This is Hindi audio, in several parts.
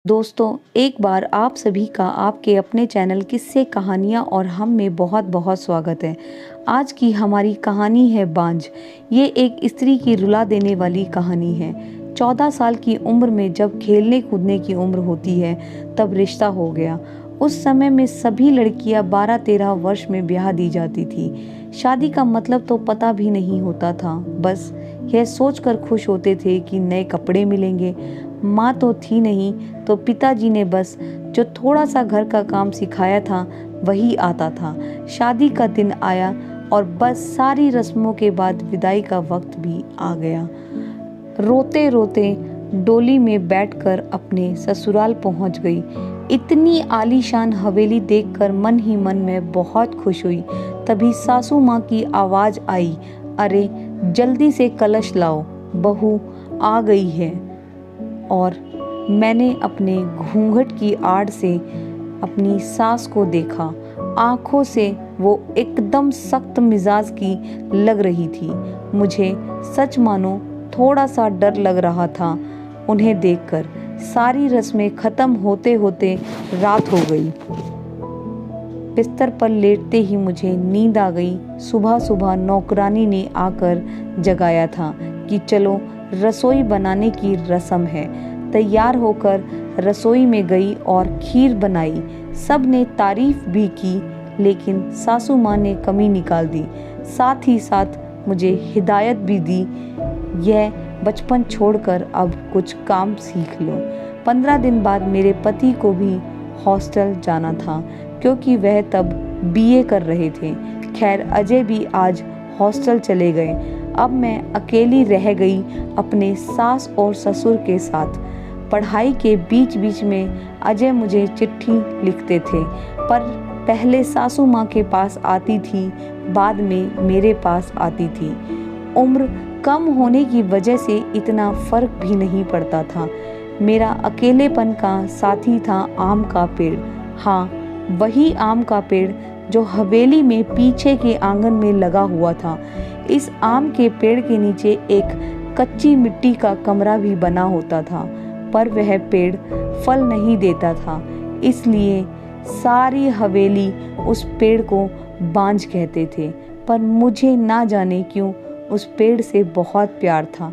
दोस्तों, एक बार आप सभी का आपके अपने चैनल किस्से कहानियाँ और हम में बहुत बहुत स्वागत है। आज की हमारी कहानी है बांझ। ये एक स्त्री की रुला देने वाली कहानी है। 14 साल की उम्र में जब खेलने कूदने की उम्र होती है तब रिश्ता हो गया। उस समय में सभी लड़कियां 12-13 वर्ष में ब्याह दी जाती थी। शादी का मतलब तो पता भी नहीं होता था, बस यह सोचकर खुश होते थे कि नए कपड़े मिलेंगे। माँ तो थी नहीं, तो पिताजी ने बस जो थोड़ा सा घर का काम सिखाया था वही आता था। शादी का दिन आया और बस सारी रस्मों के बाद विदाई का वक्त भी आ गया। रोते रोते डोली में बैठकर अपने ससुराल पहुंच गई। इतनी आलीशान हवेली देखकर मन ही मन में बहुत खुश हुई। तभी सासू माँ की आवाज़ आई, अरे जल्दी से कलश लाओ, बहू आ गई है। और मैंने अपने घूंघट की आड़ से अपनी सास को देखा। आंखों से वो एकदम सख्त मिजाज की लग रही थी। मुझे सच मानो थोड़ा सा डर लग रहा था उन्हें देखकर। सारी रस्में खत्म होते होते रात हो गई। बिस्तर पर लेटते ही मुझे नींद आ गई। सुबह सुबह नौकरानी ने आकर जगाया था कि चलो रसोई बनाने की रस्म है। तैयार होकर रसोई में गई और खीर बनाई। सब ने तारीफ भी की, लेकिन सासू माँ ने कमी निकाल दी। साथ ही साथ मुझे हिदायत भी दी, यह बचपन छोड़कर अब कुछ काम सीख लो। 15 दिन बाद मेरे पति को भी हॉस्टल जाना था, क्योंकि वह तब बीए कर रहे थे। खैर, अजय भी आज हॉस्टल चले गए। अब मैं अकेली रह गई अपने सास और ससुर के साथ। पढ़ाई के बीच बीच में अजय मुझे चिट्ठी लिखते थे, पर पहले सासू माँ के पास आती थी, बाद में मेरे पास आती थी। उम्र कम होने की वजह से इतना फर्क भी नहीं पड़ता था। मेरा अकेलेपन का साथी था आम का पेड़। हाँ, वही आम का पेड़ जो हवेली में पीछे के आंगन में लगा हुआ था। इस आम के पेड़ के नीचे एक कच्ची मिट्टी का कमरा भी बना होता था, पर वह पेड़ फल नहीं देता था, इसलिए सारी हवेली उस पेड़ को बांझ कहते थे। पर मुझे ना जाने क्यों उस पेड़ से बहुत प्यार था।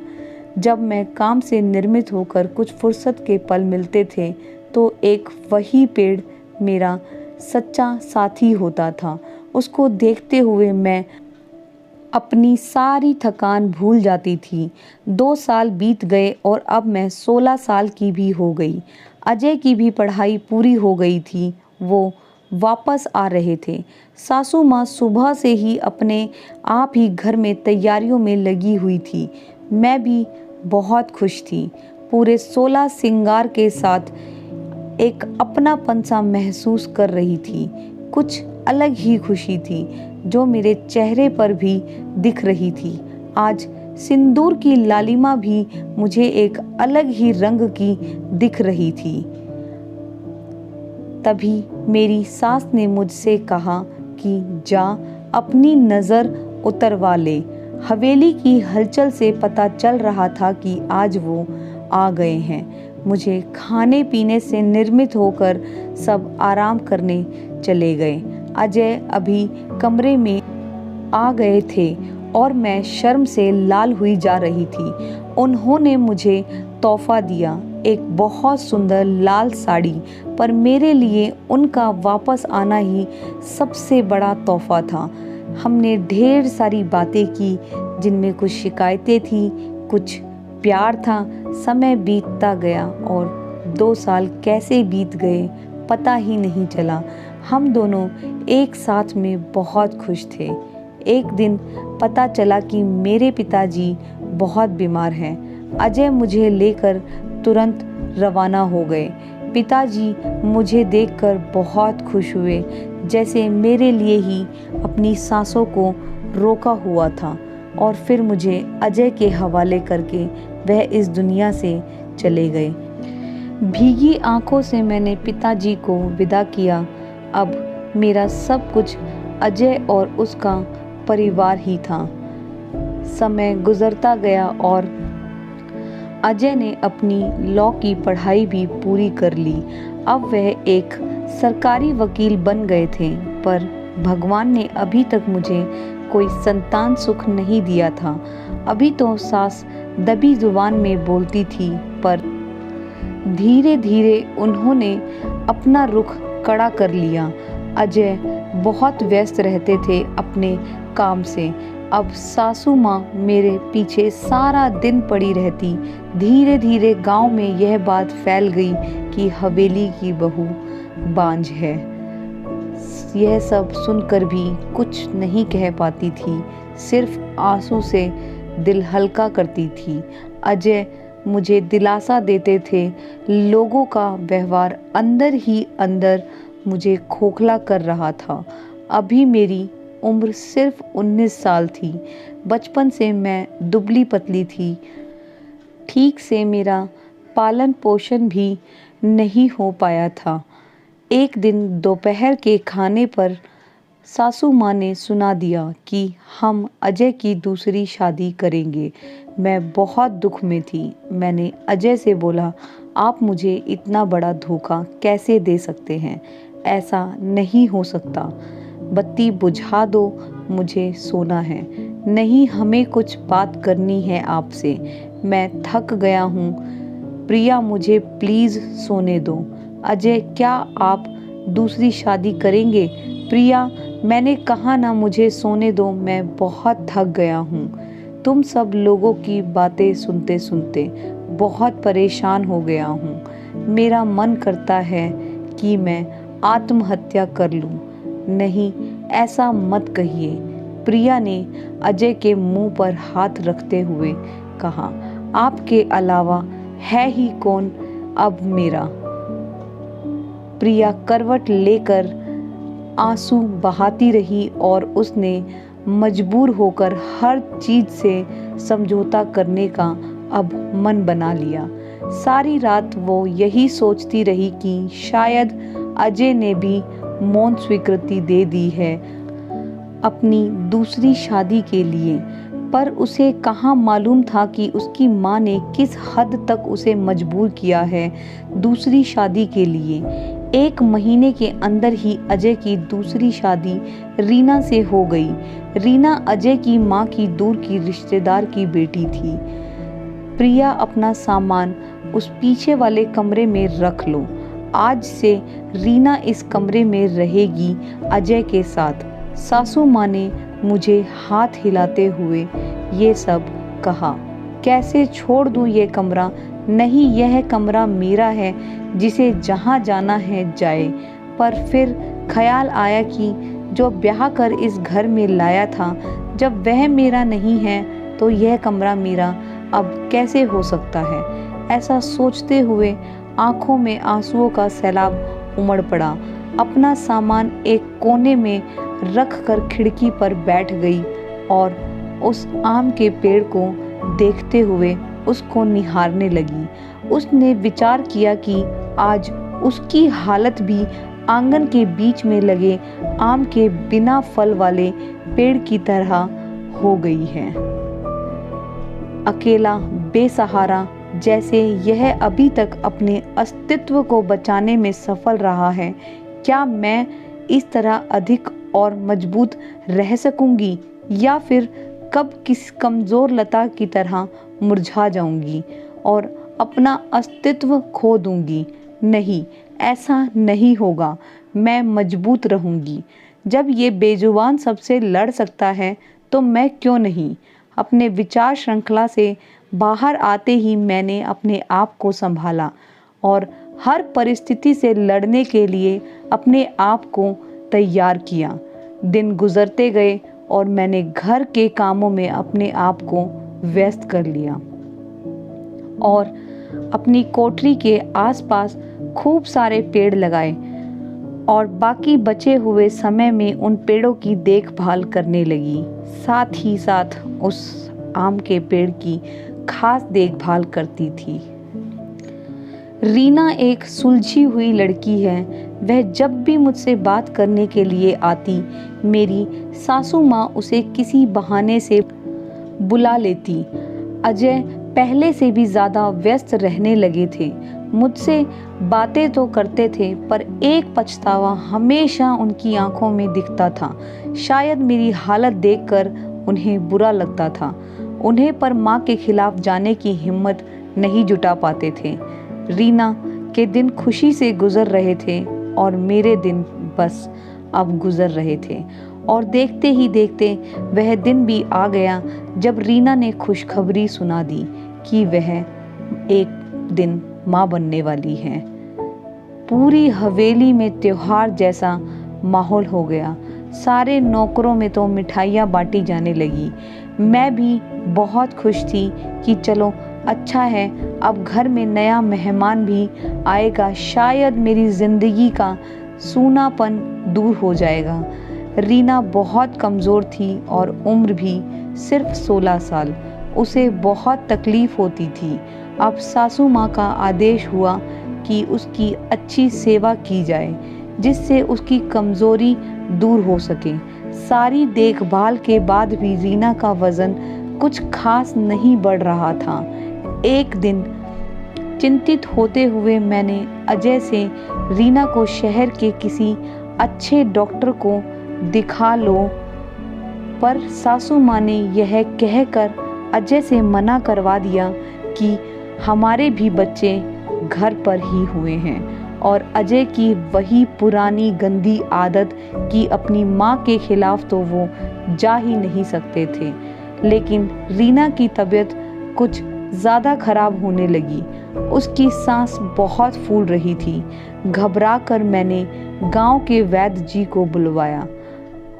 जब मैं काम से निर्मित होकर कुछ फुर्सत के पल मिलते थे तो एक वही पेड़ मेरा सच्चा साथी होता था। उसको देखते हुए मैं अपनी सारी थकान भूल जाती थी। 2 साल बीत गए और अब मैं 16 साल की भी हो गई। अजय की भी पढ़ाई पूरी हो गई थी। वो वापस आ रहे थे। सासू माँ सुबह से ही अपने आप ही घर में तैयारियों में लगी हुई थी। मैं भी बहुत खुश थी। पूरे 16 सिंगार के साथ एक अपनापन सा महसूस कर रही थी। कुछ अलग ही खुशी थी जो मेरे चेहरे पर भी दिख रही थी। आज सिंदूर की लालिमा भी मुझे एक अलग ही रंग की दिख रही थी। तभी मेरी सास ने मुझसे कहा कि जा अपनी नज़र उतरवा ले। हवेली की हलचल से पता चल रहा था कि आज वो आ गए हैं। मुझे खाने पीने से निर्मित होकर सब आराम करने चले गए। अजय अभी कमरे में आ गए थे और मैं शर्म से लाल हुई जा रही थी। उन्होंने मुझे तोहफा दिया, एक बहुत सुंदर लाल साड़ी, पर मेरे लिए उनका वापस आना ही सबसे बड़ा तोहफा था। हमने ढेर सारी बातें की, जिनमें कुछ शिकायतें थी, कुछ प्यार था। समय बीतता गया और 2 साल कैसे बीत गए पता ही नहीं चला। हम दोनों एक साथ में बहुत खुश थे। एक दिन पता चला कि मेरे पिताजी बहुत बीमार हैं। अजय मुझे लेकर तुरंत रवाना हो गए। पिताजी मुझे देखकर बहुत खुश हुए, जैसे मेरे लिए ही अपनी सांसों को रोका हुआ था, और फिर मुझे अजय के हवाले करके वह इस दुनिया से चले गए। भीगी आंखों से मैंने पिताजी को विदा किया। अब मेरा सब कुछ अजय और उसका परिवार ही था। समय गुजरता गया और अजय ने अपनी लॉ की पढ़ाई भी पूरी कर ली। अब वह एक सरकारी वकील बन गए थे, पर भगवान ने अभी तक मुझे कोई संतान सुख नहीं दिया था। अभी तो सास दबी जुबान में बोलती थी, पर धीरे धीरे उन्होंने अपना रुख कड़ा कर लिया। अजय बहुत व्यस्त रहते थे अपने काम से। अब सासू माँ मेरे पीछे सारा दिन पड़ी रहती। धीरे धीरे गांव में यह बात फैल गई कि हवेली की बहू बांझ है। यह सब सुनकर भी कुछ नहीं कह पाती थी, सिर्फ आंसू से दिल हल्का करती थी। अजय मुझे दिलासा देते थे। लोगों का व्यवहार अंदर ही अंदर मुझे खोखला कर रहा था। अभी मेरी उम्र सिर्फ 19 साल थी। बचपन से मैं दुबली पतली थी। ठीक से मेरा पालन पोषण भी नहीं हो पाया था। एक दिन दोपहर के खाने पर सासू माँ ने सुना दिया कि हम अजय की दूसरी शादी करेंगे। मैं बहुत दुख में थी। मैंने अजय से बोला, आप मुझे इतना बड़ा धोखा कैसे दे सकते हैं? ऐसा नहीं हो सकता। बत्ती बुझा दो, मुझे सोना है। नहीं, हमें कुछ बात करनी है आपसे। मैं थक गया हूँ। प्रिया, मुझे प्लीज़ सोने दो। अजय, क्या आप दूसरी शादी करेंगे? प्रिया, मैंने कहा ना, मुझे सोने दो, मैं बहुत थक गया हूँ। तुम सब लोगों की बातें सुनते सुनते बहुत परेशान हो गया हूँ। मेरा मन करता है कि मैं आत्महत्या कर लूँ। नहीं, ऐसा मत कहिए। प्रिया ने अजय के मुंह पर हाथ रखते हुए कहा, आपके अलावा है ही कौन अब मेरा? प्रिया करवट लेकर आंसू बहाती रही और उसने मजबूर होकर हर चीज से समझौता करने का अब मन बना लिया। सारी रात वो यही सोचती रही कि शायद अजय ने भी मौन स्वीकृति दे दी है अपनी दूसरी शादी के लिए। पर उसे कहाँ मालूम था कि उसकी माँ ने किस हद तक उसे मजबूर किया है दूसरी शादी के लिए। 1 महीने के अंदर ही अजय की दूसरी शादी रीना से हो गई। रीना अजय की माँ की दूर की रिश्तेदार की बेटी थी। प्रिया, अपना सामान उस पीछे वाले कमरे में रख लो। आज से रीना इस कमरे में रहेगी अजय के साथ। सासू माँ ने मुझे हाथ हिलाते हुए ये सब कहा। कैसे छोड़ दूँ ये कमरा? नहीं, यह कमरा मेरा है, जिसे जहाँ जाना है जाए। पर फिर ख्याल आया कि जो ब्याह कर इस घर में लाया था, जब वह मेरा नहीं है तो यह कमरा मेरा अब कैसे हो सकता है? ऐसा सोचते हुए आंखों में आंसुओं का सैलाब उमड़ पड़ा। अपना सामान एक कोने में रख कर खिड़की पर बैठ गई और उस आम के पेड़ को देखते हुए उसको निहारने लगी। उसने विचार किया कि आज उसकी हालत भी आंगन के बीच में लगे आम के बिना फल वाले पेड़ की तरह हो गई है। अकेला, बेसहारा, जैसे यह अभी तक अपने अस्तित्व को बचाने में सफल रहा है। क्या मैं इस तरह अधिक और मजबूत रह सकूंगी, या फिर कब किस कमजोर लता की तरह मुरझा जाऊंगी और अपना अस्तित्व खो दूंगी? नहीं, ऐसा नहीं होगा। मैं मजबूत रहूंगी। जब ये बेजुबान सबसे लड़ सकता है तो मैं क्यों नहीं? अपने विचार श्रृंखला से बाहर आते ही मैंने अपने आप को संभाला और हर परिस्थिति से लड़ने के लिए अपने आप को तैयार किया। दिन गुजरते गए और मैंने घर के कामों में अपने आप को व्यस्त कर लिया और अपनी कोठरी के आसपास खूब सारे पेड़ लगाए और बाकी बचे हुए समय में उन पेड़ों की देखभाल करने लगी। साथ ही साथ उस आम के पेड़ की खास देखभाल करती थी। रीना एक सुलझी हुई लड़की है। वह जब भी मुझसे बात करने के लिए आती, मेरी सासू माँ उसे किसी बहाने से बुला लेती। अजय, पहले से भी ज़्यादा व्यस्त रहने लगे थे। मुझसे बातें तो करते थे, पर एक पछतावा हमेशा उनकी आंखों में दिखता था। शायद मेरी हालत देखकर उन्हें बुरा लगता था। उन्हें पर माँ के खिलाफ जाने की हिम्मत नहीं जुटा पाते थे। रीना के दिन खुशी से गुजर रहे थे और मेरे दिन बस अब गुजर रहे थे। और देखते ही देखते वह दिन भी आ गया जब रीना ने खुशखबरी सुना दी कि वह एक दिन माँ बनने वाली है। पूरी हवेली में त्योहार जैसा माहौल हो गया। सारे नौकरों में तो मिठाइयाँ बांटी जाने लगी। मैं भी बहुत खुश थी कि चलो अच्छा है, अब घर में नया मेहमान भी आएगा, शायद मेरी ज़िंदगी का सूनापन दूर हो जाएगा। रीना बहुत कमज़ोर थी और उम्र भी सिर्फ 16 साल। उसे बहुत तकलीफ़ होती थी। अब सासू माँ का आदेश हुआ कि उसकी अच्छी सेवा की जाए, जिससे उसकी कमज़ोरी दूर हो सके। सारी देखभाल के बाद भी रीना का वज़न कुछ खास नहीं बढ़ रहा था। एक दिन चिंतित होते हुए मैंने अजय से रीना को शहर के किसी अच्छे डॉक्टर को दिखा लो, पर सासू माँ ने यह कहकर अजय से मना करवा दिया कि हमारे भी बच्चे घर पर ही हुए हैं और अजय की वही पुरानी गंदी आदत कि अपनी माँ के खिलाफ तो वो जा ही नहीं सकते थे। लेकिन रीना की तबीयत कुछ ज़्यादा खराब होने लगी। उसकी सांस बहुत फूल रही थी। घबराकर मैंने गांव के वैद्य जी को बुलवाया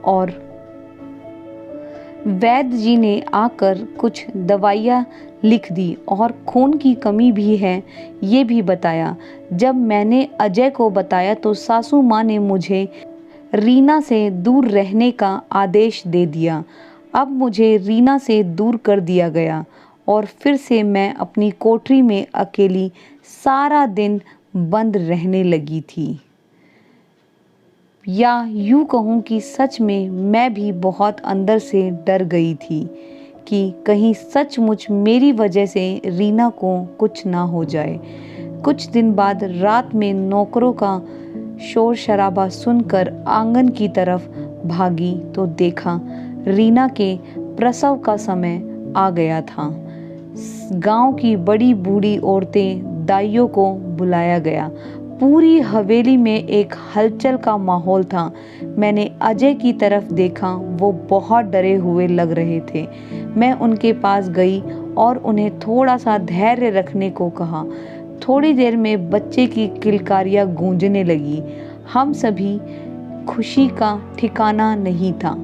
और वैद्य जी ने आकर कुछ दवाइयाँ लिख दी और खून की कमी भी है ये भी बताया। जब मैंने अजय को बताया तो सासू माँ ने मुझे रीना से दूर रहने का आदेश दे दिया। अब मुझे रीना से दूर कर दिया गया और फिर से मैं अपनी कोठरी में अकेली सारा दिन बंद रहने लगी थी। या यूँ कहूँ कि सच में मैं भी बहुत अंदर से डर गई थी कि कहीं सचमुच मेरी वजह से रीना को कुछ ना हो जाए। कुछ दिन बाद रात में नौकरों का शोर शराबा सुनकर आंगन की तरफ भागी तो देखा रीना के प्रसव का समय आ गया था। गांव की बड़ी बूढ़ी औरतें दाइयों को बुलाया गया। पूरी हवेली में एक हलचल का माहौल था। मैंने अजय की तरफ देखा, वो बहुत डरे हुए लग रहे थे। मैं उनके पास गई और उन्हें थोड़ा सा धैर्य रखने को कहा। थोड़ी देर में बच्चे की किलकारियाँ गूंजने लगी। हम सभी खुशी का ठिकाना नहीं था,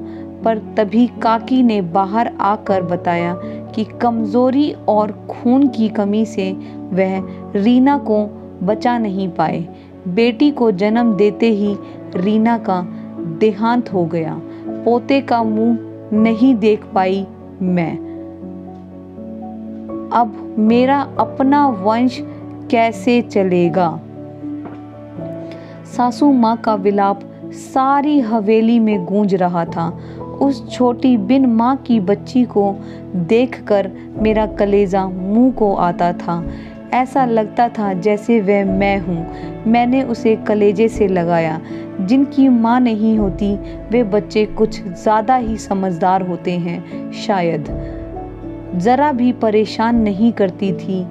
पर तभी काकी ने बाहर आकर बताया कि कमज़ोरी और खून की कमी से वह रीना को बचा नहीं पाए। बेटी को जन्म देते ही रीना का देहांत हो गया। पोते का मुंह नहीं देख पाई मैं। अब मेरा अपना वंश कैसे चलेगा? सासू माँ का विलाप सारी हवेली में गूंज रहा था। उस छोटी बिन माँ की बच्ची को देखकर मेरा कलेजा मुंह को आता था। ऐसा लगता था जैसे वह मैं हूँ। मैंने उसे कलेजे से लगाया। जिनकी माँ नहीं होती वे बच्चे कुछ ज़्यादा ही समझदार होते हैं शायद। ज़रा भी परेशान नहीं करती थी।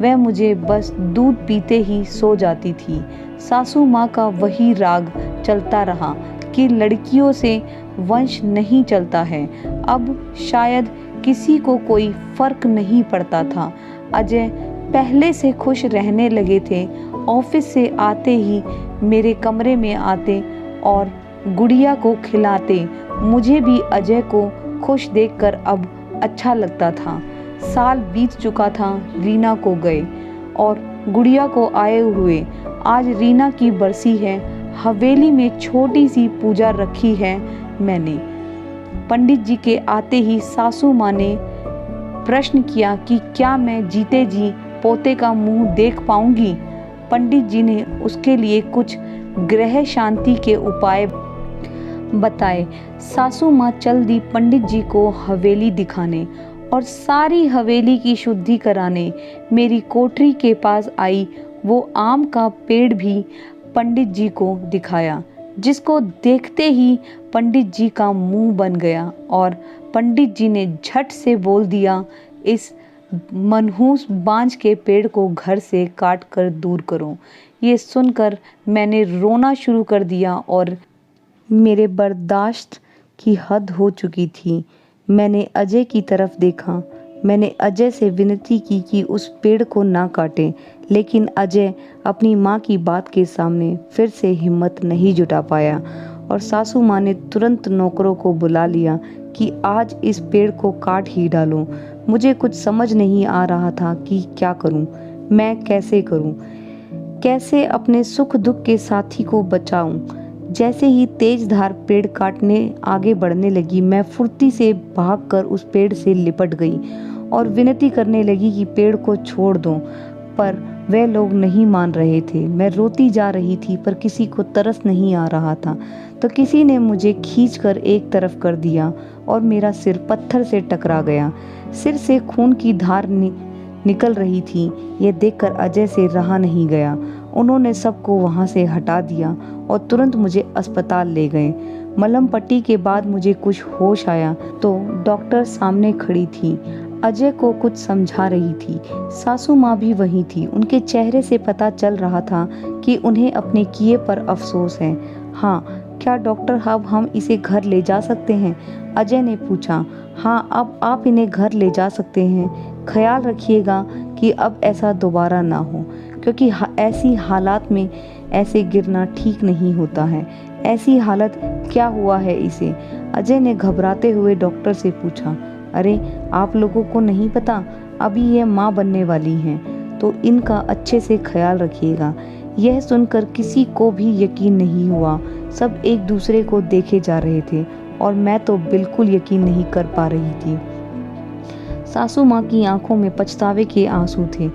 वह मुझे बस दूध पीते ही सो जाती थी। सासू माँ का वही राग चलता रहा कि लड़कियों से वंश नहीं चलता है। अब शायद किसी को कोई फर्क नहीं पड़ता था। अजय पहले से खुश रहने लगे थे। ऑफिस से आते ही मेरे कमरे में आते और गुड़िया को खिलाते। मुझे भी अजय को खुश देखकर अब अच्छा लगता था। साल बीत चुका था रीना को गए और गुड़िया को आए हुए। आज रीना की बरसी है। हवेली में छोटी सी पूजा रखी है मैंने। पंडित जी के आते ही सासू माँ ने प्रश्न किया कि क्या मैं जीते जी पोते का मुंह देख पाऊंगी? पंडित जी ने उसके लिए कुछ ग्रह शांति के उपाय बताए। सासू माँ चल दी पंडित जी को हवेली दिखाने और सारी हवेली की शुद्धि कराने मेरी कोठरी के पास आई। वो आम का पेड़ भी पंडित जी को दिखाया, जिसको देखते ही पंडित जी का मुंह बन गया और पंडित जी ने झट से बोल दिया, इस मनहूस बांझ के पेड़ को घर से काट कर दूर करो। ये सुनकर मैंने रोना शुरू कर दिया और मेरे बर्दाश्त की हद हो चुकी थी। मैंने अजय की तरफ देखा। मैंने अजय से विनती की कि उस पेड़ को ना काटे, लेकिन अजय अपनी माँ की बात के सामने फिर से हिम्मत नहीं जुटा पाया और सासू माँ ने तुरंत नौकरों को बुला लिया कि आज इस पेड़ को काट ही डालो। मुझे कुछ समझ नहीं आ रहा था कि क्या करूं, मैं कैसे करूं, कैसे अपने सुख दुख के साथी को बचाऊं। जैसे ही तेज धार पेड़ काटने आगे बढ़ने लगी, मैं फुर्ती से भागकर उस पेड़ से लिपट गई और विनती करने लगी कि पेड़ को छोड़ दो, पर वे लोग नहीं मान रहे थे। मैं रोती जा रही थी पर किसी को तरस नहीं आ रहा था। तो किसी ने मुझे खींचकर एक तरफ कर दिया और मेरा सिर पत्थर से टकरा गया। सिर से खून की धार निकल रही थी। ये देखकर अजय से रहा नहीं गया। उन्होंने सबको वहां से हटा दिया और तुरंत मुझे अस्पताल ले गए। मलहम पट्टी के बाद मुझे कुछ होश आया तो डॉक्टर सामने खड़ी थी, अजय को कुछ समझा रही थी। सासू माँ भी वहीं थी। उनके चेहरे से पता चल रहा था कि उन्हें अपने किए पर अफसोस है। हाँ, क्या डॉक्टर अब हम इसे घर ले जा सकते हैं? अजय ने पूछा। हाँ, अब आप इन्हें घर ले जा सकते हैं। ख्याल रखिएगा कि अब ऐसा दोबारा ना हो, क्योंकि ऐसी हालात में ऐसे गिरना ठीक नहीं होता है। ऐसी हालत क्या हुआ है इसे? अजय ने घबराते हुए डॉक्टर से पूछा। अरे, आप लोगों को नहीं पता, अभी ये माँ बनने वाली हैं, तो इनका अच्छे से ख्याल रखिएगा। यह सुनकर किसी को भी यकीन नहीं हुआ। सब एक दूसरे को देखे जा रहे थे और मैं तो बिल्कुल यकीन नहीं कर पा रही थी। सासू माँ की आंखों में पछतावे के आंसू थे।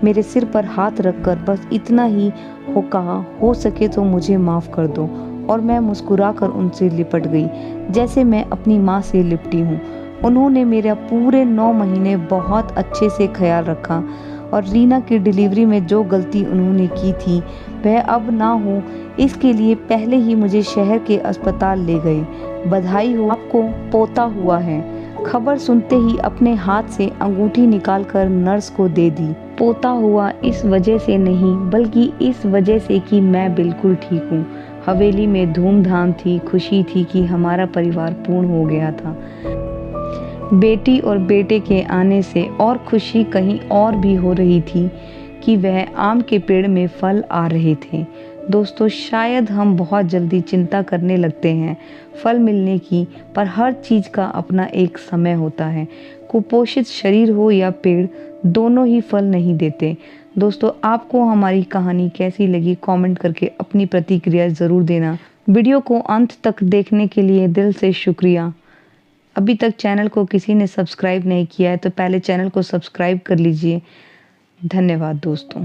मेरे सिर पर हाथ रखकर बस इतना ही कहा, हो सके तो मुझे माफ़ कर दो, और मैं मुस्कुराकर उनसे लिपट गई जैसे मैं अपनी माँ से लिपटी हूँ। उन्होंने मेरा पूरे 9 महीने बहुत अच्छे से ख्याल रखा और रीना की डिलीवरी में जो गलती उन्होंने की थी वह अब ना हो, इसके लिए पहले ही मुझे शहर के अस्पताल ले गए। बधाई हो, आपको पोता हुआ है। खबर सुनते ही अपने हाथ से अंगूठी निकालकर नर्स को दे दी। पोता हुआ इस वजह से नहीं, बल्कि इस वजह से कि मैं बिल्कुल ठीक हूँ। हवेली में धूमधाम थी, खुशी थी कि हमारा परिवार पूर्ण हो गया था। बेटी और बेटे के आने से और खुशी कहीं और भी हो रही थी कि वह आम के पेड़ में फल आ रहे थे। दोस्तों, शायद हम बहुत जल्दी चिंता करने लगते हैं फल मिलने की, पर हर चीज़ का अपना एक समय होता है। कुपोषित शरीर हो या पेड़, दोनों ही फल नहीं देते। दोस्तों, आपको हमारी कहानी कैसी लगी कमेंट करके अपनी प्रतिक्रिया ज़रूर देना। वीडियो को अंत तक देखने के लिए दिल से शुक्रिया। अभी तक चैनल को किसी ने सब्सक्राइब नहीं किया है तो पहले चैनल को सब्सक्राइब कर लीजिए। धन्यवाद दोस्तों।